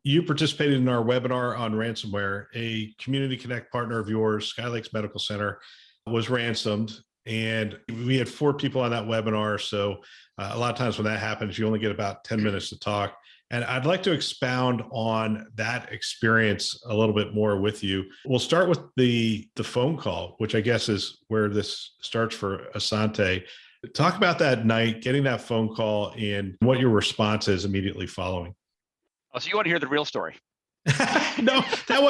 You participated in our webinar on ransomware. A Community Connect partner of yours, Skylakes Medical Center, was ransomed. And we had 4 people on that webinar. So a lot of times when that happens, you only get about 10 minutes to talk. And I'd like to expound on that experience a little bit more with you. We'll start with the phone call, which I guess is where this starts for Asante. Talk about that night, getting that phone call, and what your response is immediately following. Oh, so you want to hear the real story? No, that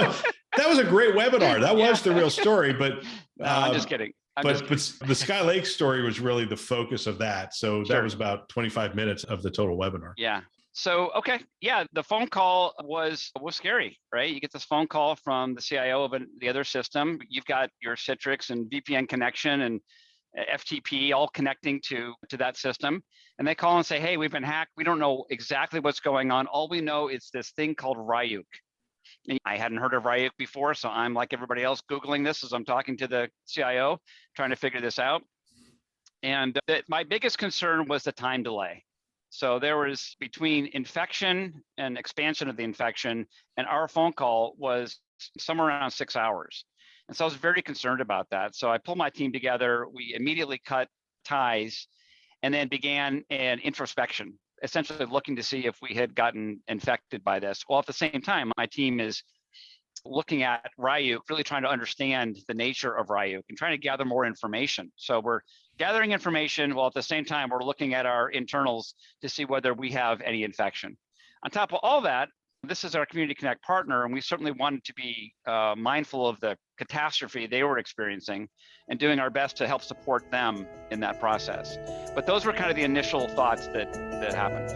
was a great webinar. That was the real story, but no, I'm just kidding. But the Skylakes story was really the focus of that. So that was about 25 minutes of the total webinar. Yeah. So, okay. Yeah. The phone call was scary, right? You get this phone call from the CIO of the other system. You've got your Citrix and VPN connection and FTP all connecting to that system. And they call and say, hey, we've been hacked. We don't know exactly what's going on. All we know is this thing called Ryuk. I hadn't heard of Ryuk before, so I'm like everybody else Googling this as I'm talking to the CIO, trying to figure this out. And my biggest concern was the time delay. So there was between infection and expansion of the infection, and our phone call was somewhere around 6 hours. And so I was very concerned about that. So I pulled my team together. We immediately cut ties and then began an introspection, essentially looking to see if we had gotten infected by this. Well, at the same time, my team is looking at Ryuk, really trying to understand the nature of Ryuk and trying to gather more information. So we're gathering information while at the same time we're looking at our internals to see whether we have any infection. On top of all that, this is our Community Connect partner, and we certainly wanted to be mindful of the catastrophe they were experiencing and doing our best to help support them in that process. But those were kind of the initial thoughts that happened.